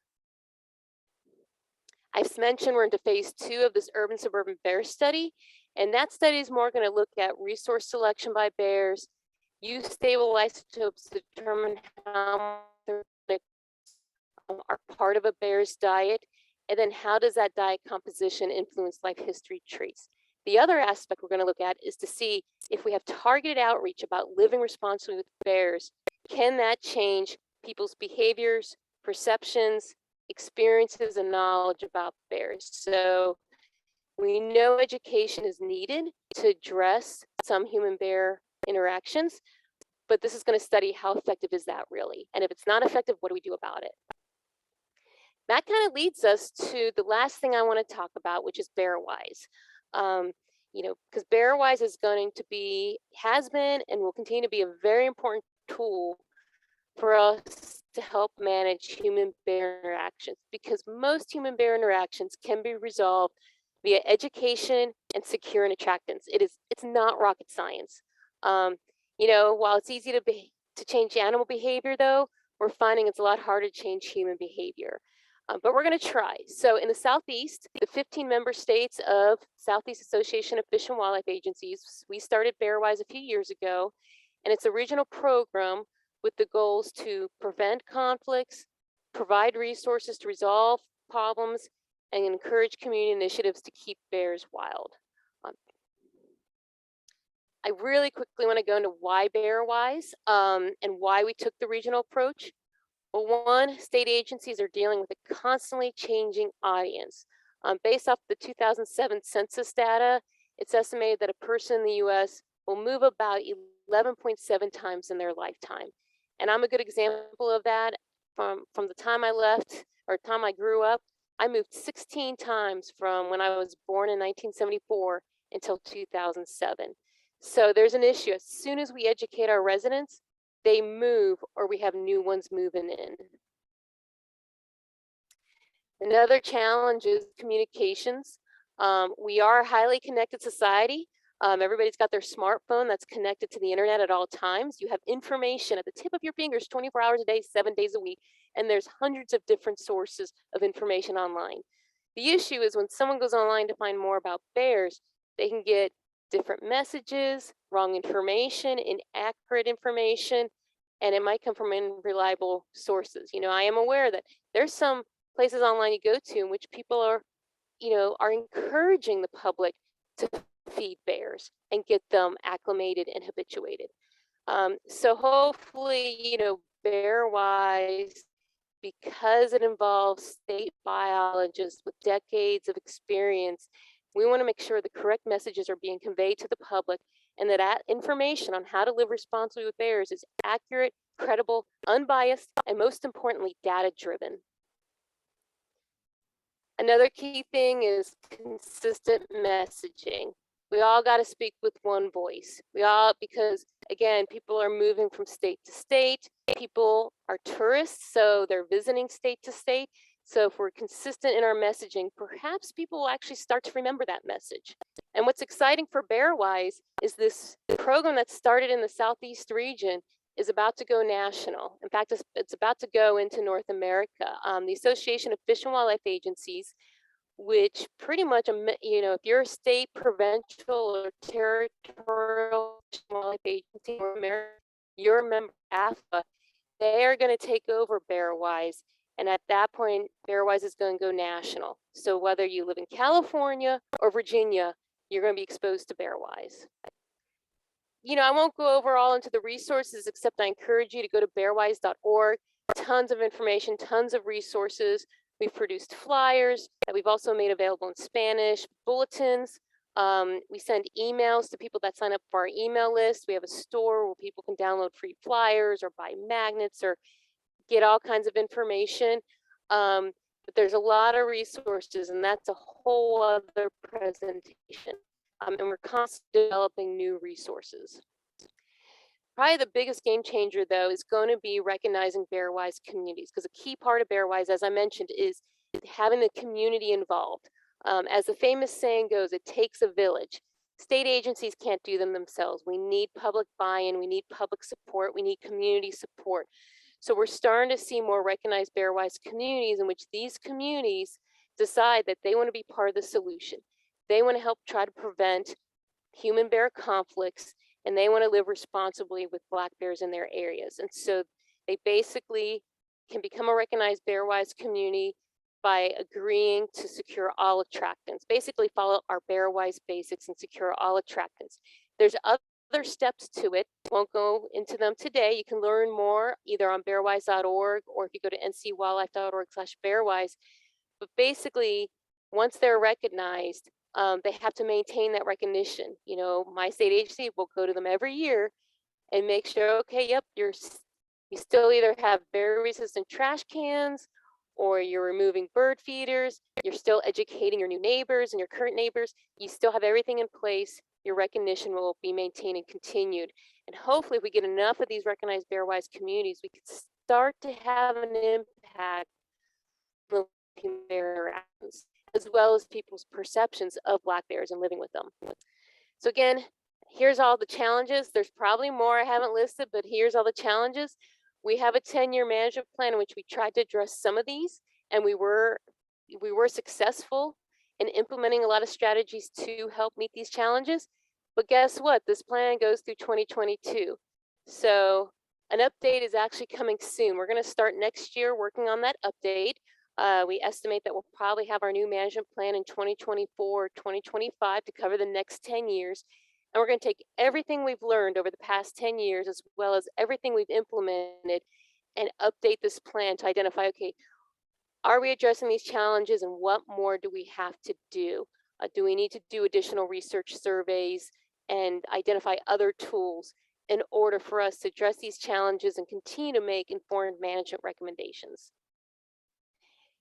I've mentioned we're into phase 2 of this urban suburban bear study, and that study is more going to look at resource selection by bears, use stable isotopes to determine how much are part of a bear's diet, and then how does that diet composition influence life history traits. The other aspect we're going to look at is to see if we have targeted outreach about living responsibly with bears, can that change people's behaviors, perceptions, experiences, and knowledge about bears. So we know education is needed to address some human-bear interactions, but this is going to study how effective is that really? And if it's not effective, what do we do about it? That kind of leads us to the last thing I want to talk about, which is BearWise. Because BearWise is going to be, has been, and will continue to be a very important tool for us to help manage human-bear interactions, because most human-bear interactions can be resolved via education and secure and attractants. It's not rocket science. While it's easy to change animal behavior, though, we're finding it's a lot harder to change human behavior. But we're going to try. So in the Southeast, the 15 member states of Southeast Association of Fish and Wildlife Agencies, we started BearWise a few years ago, and it's a regional program with the goals to prevent conflicts, provide resources to resolve problems, and encourage community initiatives to keep bears wild. I really quickly want to go into why BearWise and why we took the regional approach. Well, one, state agencies are dealing with a constantly changing audience. Based off the 2007 census data, it's estimated that a person in the US will move about 11.7 times in their lifetime. And I'm a good example of that. From the time I left, or time I grew up, I moved 16 times from when I was born in 1974 until 2007. So there's an issue. As soon as we educate our residents, they move, or we have new ones moving in. Another challenge is communications. We are a highly connected society. Everybody's got their smartphone that's connected to the internet at all times. You have information at the tip of your fingers 24 hours a day, 7 days a week, and there's hundreds of different sources of information online. The issue is when someone goes online to find more about bears, they can get different messages, wrong information, inaccurate information, and it might come from unreliable sources. I am aware that there's some places online you go to in which people are encouraging the public to feed bears and get them acclimated and habituated. So hopefully, BearWise, because it involves state biologists with decades of experience, we want to make sure the correct messages are being conveyed to the public, and that information on how to live responsibly with bears is accurate, credible, unbiased, and most importantly, data-driven. Another key thing is consistent messaging. We all got to speak with one voice. Because again, people are moving from state to state. People are tourists, so they're visiting state to state. So if we're consistent in our messaging, perhaps people will actually start to remember that message. And what's exciting for BearWise is this program that started in the Southeast region is about to go national. In fact, it's about to go into North America. The Association of Fish and Wildlife Agencies, which pretty much, if you're a state, provincial, or territorial fish and wildlife agency, or you're a member of AFA, they are going to take over BearWise. And at that point, BearWise is going to go national. So whether you live in California or Virginia, you're going to be exposed to BearWise. I won't go over all into the resources, except I encourage you to go to bearwise.org. tons of information, tons of resources. We've produced flyers that we've also made available in Spanish, bulletins. We send emails to people that sign up for our email list. We have a store where people can download free flyers or buy magnets or get all kinds of information. But there's a lot of resources, and that's a whole other presentation. And we're constantly developing new resources. Probably the biggest game changer, though, is going to be recognizing Bearwise communities, because a key part of Bearwise, as I mentioned, is having the community involved. As the famous saying goes, it takes a village. State agencies can't do them themselves. We need public buy-in, we need public support, we need community support. So we're starting to see more recognized Bearwise communities in which these communities decide that they want to be part of the solution. They want to help try to prevent human bear conflicts, and they want to live responsibly with black bears in their areas. And so they basically can become a recognized Bearwise community by agreeing to secure all attractants, basically follow our Bearwise basics and secure all attractants. There's other steps to it. Won't go into them today. You can learn more either on bearwise.org or if you go to ncwildlife.org/bearwise. But basically, once they're recognized, they have to maintain that recognition. You know, my state agency will go to them every year and make sure, okay, yep, you still either have bear resistant trash cans, or you're removing bird feeders, you're still educating your new neighbors and your current neighbors, you still have everything in place, your recognition will be maintained and continued. And hopefully if we get enough of these recognized Bearwise communities, we could start to have an impact on bear interactions, as well as people's perceptions of black bears and living with them. So again, here's all the challenges. There's probably more I haven't listed, but here's all the challenges. We have a 10-year management plan in which we tried to address some of these, and we were successful in implementing a lot of strategies to help meet these challenges. But guess what? This plan goes through 2022. So an update is actually coming soon. We're going to start next year working on that update. We estimate that we'll probably have our new management plan in 2024, 2025 to cover the next 10 years. And we're going to take everything we've learned over the past 10 years, as well as everything we've implemented, and update this plan to identify, okay, are we addressing these challenges and what more do we have to do? Do we need to do additional research surveys and identify other tools in order for us to address these challenges and continue to make informed management recommendations?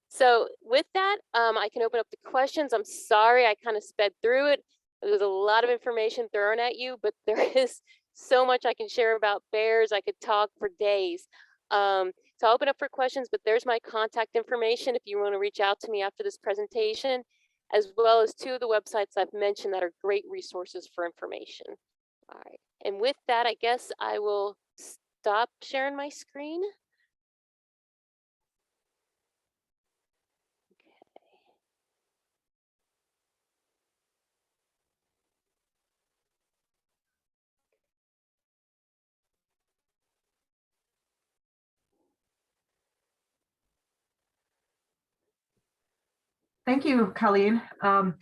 So with that, I can open up the questions. I'm sorry, I kind of sped through it. There's a lot of information thrown at you, but there is so much I can share about bears. I could talk for days. So I'll open up for questions, but there's my contact information if you want to reach out to me after this presentation, as well as 2 of the websites I've mentioned that are great resources for information. All right, and with that, I guess I will stop sharing my screen. Thank you, Colleen. I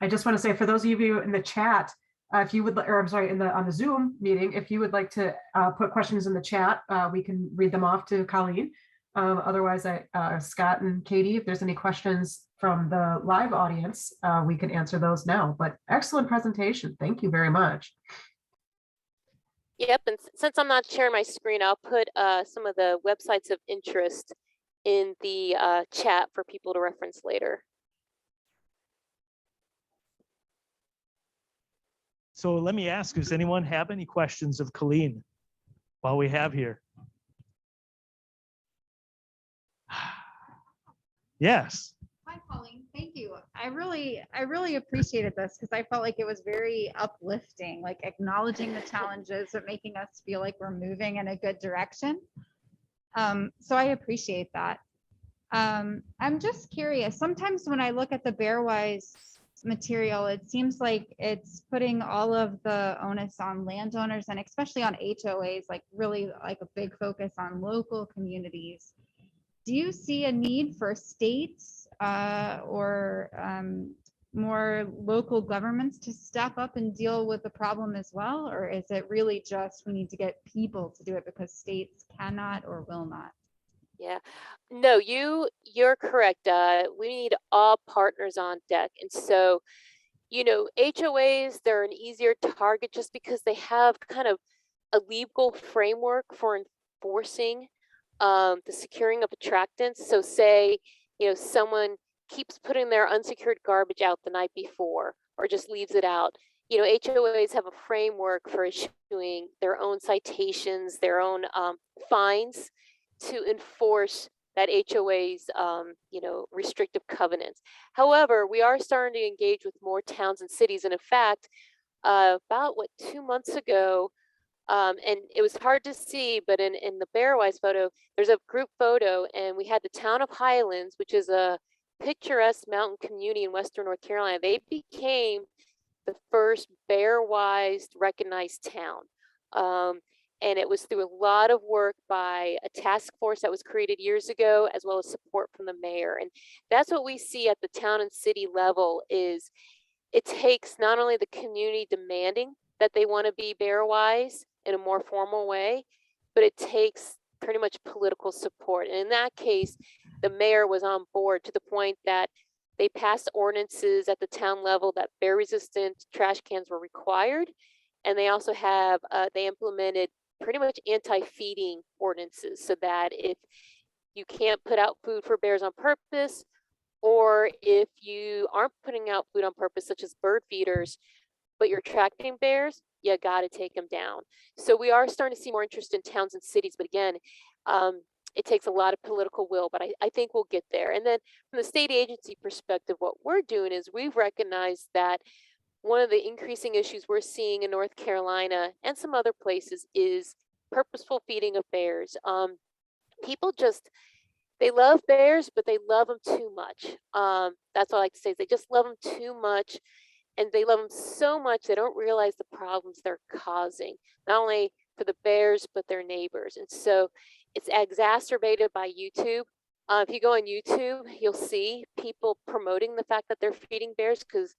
just want to say for those of you in the chat, if you would, or I'm sorry, on the Zoom meeting, if you would like to put questions in the chat, we can read them off to Colleen. Otherwise, Scott and Katie, if there's any questions from the live audience, we can answer those now. But excellent presentation. Thank you very much. Yep, and since I'm not sharing my screen, I'll put some of the websites of interest in the chat for people to reference later. So let me ask, does anyone have any questions of Colleen while we have here? Yes. Hi, Colleen. Thank you. I really appreciated this because I felt like it was very uplifting, like acknowledging the challenges, but making us feel like we're moving in a good direction. So I appreciate that. I'm just curious. Sometimes when I look at the Bearwise material, it seems like it's putting all of the onus on landowners and especially on HOAs, like really like a big focus on local communities. Do you see a need for states or more local governments to step up and deal with the problem as well? Or is it really just we need to get people to do it because states cannot or will not? Yeah, no, you're correct. We need all partners on deck. And so, HOAs, they're an easier target just because they have kind of a legal framework for enforcing the securing of attractants. So say, someone keeps putting their unsecured garbage out the night before or just leaves it out. HOAs have a framework for issuing their own citations, their own fines to enforce that HOA's, restrictive covenants. However, we are starting to engage with more towns and cities. And in fact, about 2 months ago, and it was hard to see, but in the Bearwise photo, there's a group photo, and we had the town of Highlands, which is a picturesque mountain community in Western North Carolina. They became the first Bearwise recognized town. And it was through a lot of work by a task force that was created years ago, as well as support from the mayor. And that's what we see at the town and city level is it takes not only the community demanding that they want to be Bearwise in a more formal way, but it takes pretty much political support. And in that case, the mayor was on board to the point that they passed ordinances at the town level that bear resistant trash cans were required. And they also have, they implemented pretty much anti-feeding ordinances so that if you can't put out food for bears on purpose, or if you aren't putting out food on purpose, such as bird feeders, but you're attracting bears, you got to take them down. So we are starting to see more interest in towns and cities, but again, it takes a lot of political will, but I think we'll get there. And then from the state agency perspective, what we're doing is we've recognized that one of the increasing issues we're seeing in North Carolina and some other places is purposeful feeding of bears. People just, they love bears, but they love them too much. That's what I like to say is they just love them too much. And they love them so much, they don't realize the problems they're causing, not only for the bears, but their neighbors. And so it's exacerbated by YouTube. If you go on YouTube, you'll see people promoting the fact that they're feeding bears because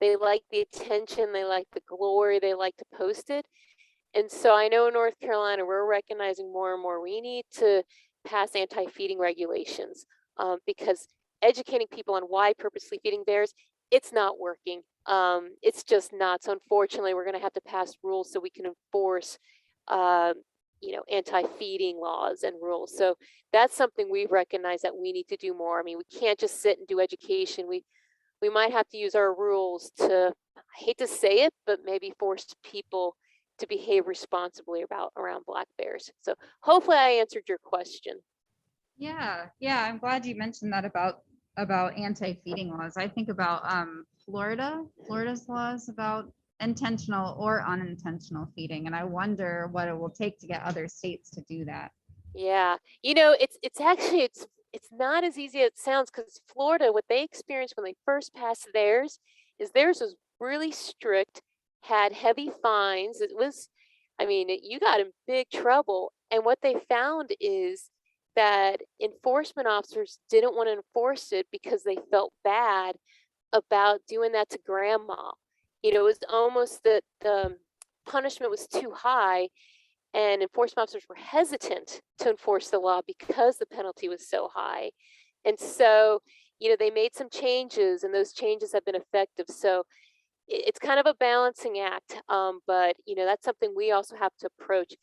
they like the attention, they like the glory, they like to post it. And so I know in North Carolina, we're recognizing more and more we need to pass anti-feeding regulations because educating people on why purposely feeding bears, it's not working. It's just not. So unfortunately, we're going to have to pass rules so we can enforce, anti-feeding laws and rules. So that's something we've recognized that we need to do more. I mean, we can't just sit and do education. We might have to use our rules to, I hate to say it, but maybe force people to behave responsibly around black bears. So hopefully I answered your question. Yeah, I'm glad you mentioned that about anti-feeding laws. I think about Florida's laws about intentional or unintentional feeding, and I wonder what it will take to get other states to do that. Yeah, it's actually it's not as easy as it sounds because Florida, what they experienced when they first passed theirs is theirs was really strict, had heavy fines. It was, I mean, you got in big trouble. And what they found is that enforcement officers didn't want to enforce it because they felt bad about doing that to grandma. It was almost that the punishment was too high and enforcement officers were hesitant to enforce the law because the penalty was so high. And so, they made some changes and those changes have been effective. So it's kind of a balancing act, but that's something we also have to approach.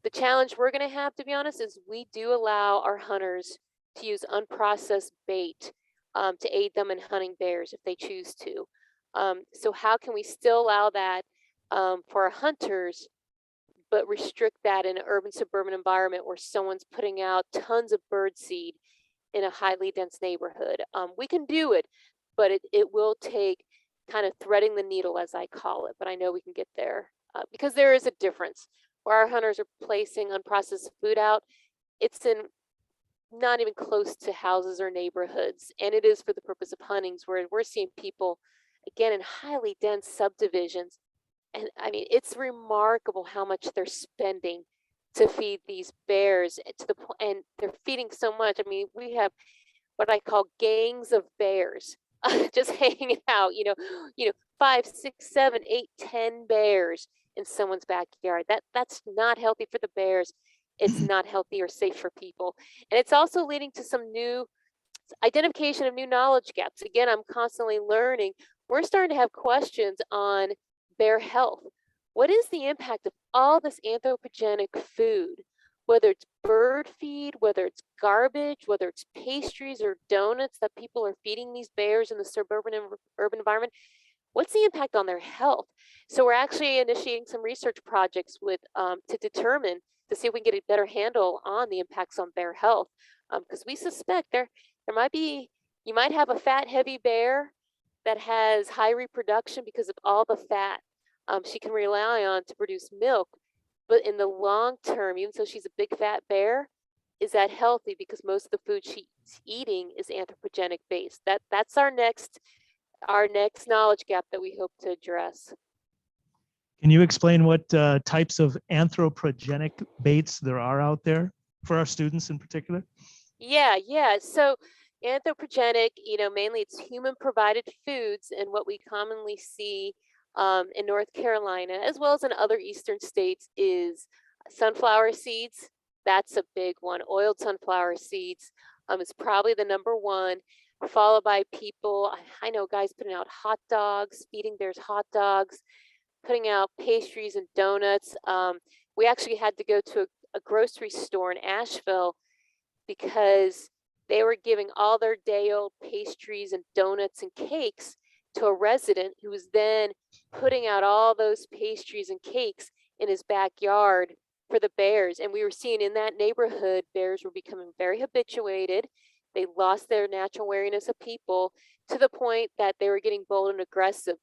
The challenge we're going to have, to be honest, is we do allow our hunters to use unprocessed bait to aid them in hunting bears if they choose to. So how can we still allow that for our hunters, but restrict that in an urban suburban environment where someone's putting out tons of bird seed in a highly dense neighborhood? We can do it, but it will take kind of threading the needle, as I call it, but I know we can get there because there is a difference. Where our hunters are placing unprocessed food out, it's in not even close to houses or neighborhoods, and it is for the purpose of huntings, where we're seeing people, again, in highly dense subdivisions. And I mean, it's remarkable how much they're spending to feed these bears to the point, and they're feeding so much. I mean, we have what I call gangs of bears just hanging out, 5, 6, 7, 8, 10 bears in someone's backyard. That's not healthy for the bears. it's not healthy or safe for people. And it's also leading to some new identification of new knowledge gaps. Again, I'm constantly learning. We're starting to have questions on bear health. What is the impact of all this anthropogenic food, whether it's bird feed, whether it's garbage, whether it's pastries or donuts that people are feeding these bears in the suburban and urban environment? What's the impact on their health? So we're actually initiating some research projects with to determine, to see if we can get a better handle on the impacts on bear health, because we suspect there might be, you might have a fat, heavy bear that has high reproduction because of all the fat she can rely on to produce milk. But in the long term, even though she's a big fat bear, is that healthy? Because most of the food she's eating is anthropogenic based. That's our next knowledge gap that we hope to address. Can you explain what types of anthropogenic baits there are out there for our students in particular? Yeah. So anthropogenic, mainly it's human provided foods, and what we commonly see in North Carolina, as well as in other eastern states, is sunflower seeds. That's a big one. Oiled sunflower seeds is probably the number one, followed by people. I know guys putting out hot dogs, feeding bears hot dogs, putting out pastries and donuts. We actually had to go to a grocery store in Asheville because they were giving all their day-old pastries and donuts and cakes to a resident who was then putting out all those pastries and cakes in his backyard for the bears. And we were seeing in that neighborhood, bears were becoming very habituated. They lost their natural wariness of people to the point that they were getting bold and aggressive.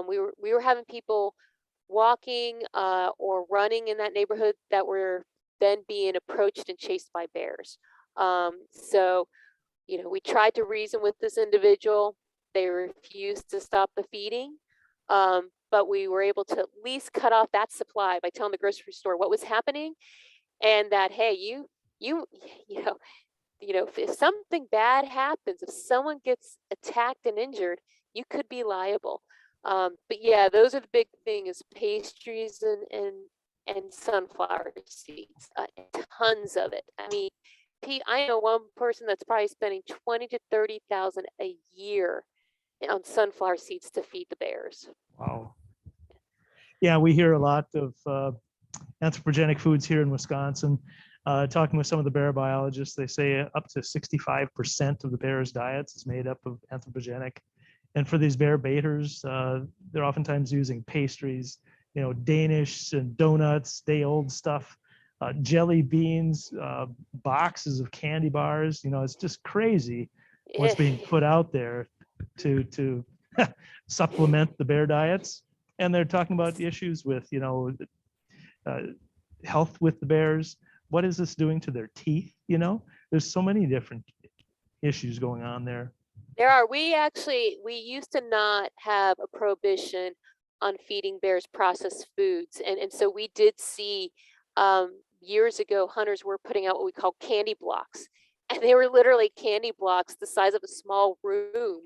We were having people walking or running in that neighborhood that were then being approached and chased by bears. So, we tried to reason with this individual. They refused to stop the feeding, but we were able to at least cut off that supply by telling the grocery store what was happening, and that, hey, if something bad happens, if someone gets attacked and injured, you could be liable. But yeah, those are the big things: pastries and sunflower seeds, tons of it. I mean, I know one person that's probably spending $20,000 to $30,000 a year on sunflower seeds to feed the bears. Wow. Yeah, we hear a lot of anthropogenic foods here in Wisconsin. Talking with some of the bear biologists, they say up to 65% of the bears' diets is made up of anthropogenic. And for these bear baiters, they're oftentimes using pastries, Danish and donuts, day-old stuff, jelly beans, boxes of candy bars. It's just crazy what's being put out there to supplement the bear diets. And they're talking about the issues with, health with the bears. What is this doing to their teeth? There's so many different issues going on there. There are. We used to not have a prohibition on feeding bears processed foods. And so we did see years ago, hunters were putting out what we call candy blocks. And they were literally candy blocks the size of a small room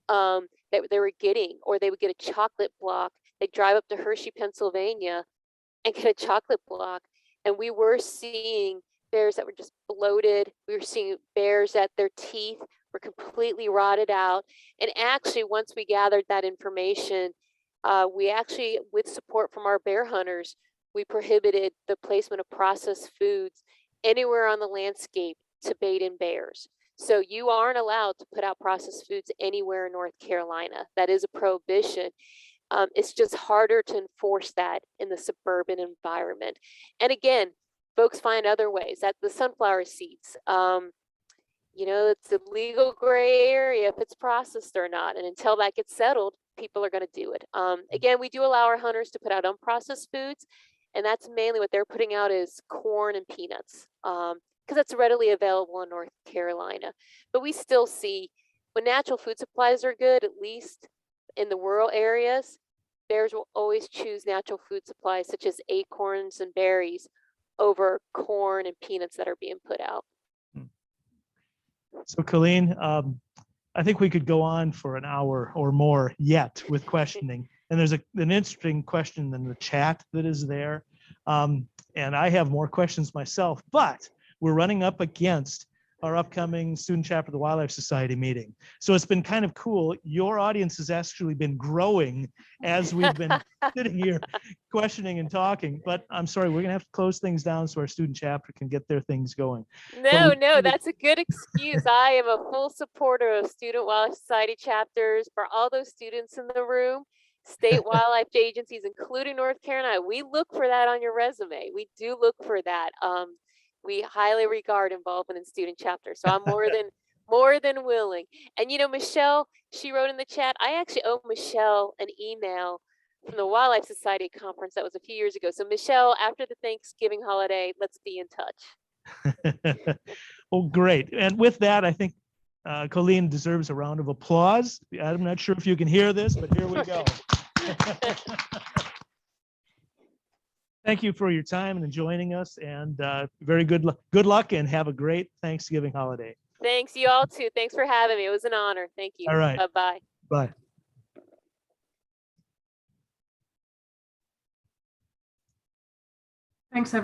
that they were getting, or they would get a chocolate block. They'd drive up to Hershey, Pennsylvania and get a chocolate block. And we were seeing bears that were just bloated. We were seeing bears that their teeth were completely rotted out. And actually, once we gathered that information, we actually, with support from our bear hunters, we prohibited the placement of processed foods anywhere on the landscape to bait in bears. So you aren't allowed to put out processed foods anywhere in North Carolina. That is a prohibition. It's just harder to enforce that in the suburban environment. And again, folks find other ways. That the sunflower seeds, it's a legal gray area if it's processed or not. And until that gets settled, people are going to do it. Again, we do allow our hunters to put out unprocessed foods, and that's mainly what they're putting out is corn and peanuts, because that's readily available in North Carolina. But we still see when natural food supplies are good, at least in the rural areas, bears will always choose natural food supplies such as acorns and berries over corn and peanuts that are being put out. So Colleen, I think we could go on for an hour or more yet with questioning. And there's an interesting question in the chat that is there. And And I have more questions myself, but we're running up against our upcoming Student Chapter of the Wildlife Society meeting. So it's been kind of cool. Your audience has actually been growing as we've been sitting here questioning and talking, but I'm sorry, we're gonna have to close things down so our student chapter can get their things going. No, we- no, that's a good excuse. I am a full supporter of Student Wildlife Society chapters. For all those students in the room, state wildlife agencies, including North Carolina, we look for that on your resume. We do look for that. We highly regard involvement in student chapters. So I'm more than willing. And Michelle, she wrote in the chat, I actually owe Michelle an email from the Wildlife Society conference that was a few years ago. So Michelle, after the Thanksgiving holiday, let's be in touch. Well, great. And with that, I think Colleen deserves a round of applause. I'm not sure if you can hear this, but here we go. Thank you for your time and joining us, and very good luck and have a great Thanksgiving holiday. Thanks, you all too. Thanks for having me. It was an honor. Thank you. All right. Bye-bye. Bye. Thanks, everyone.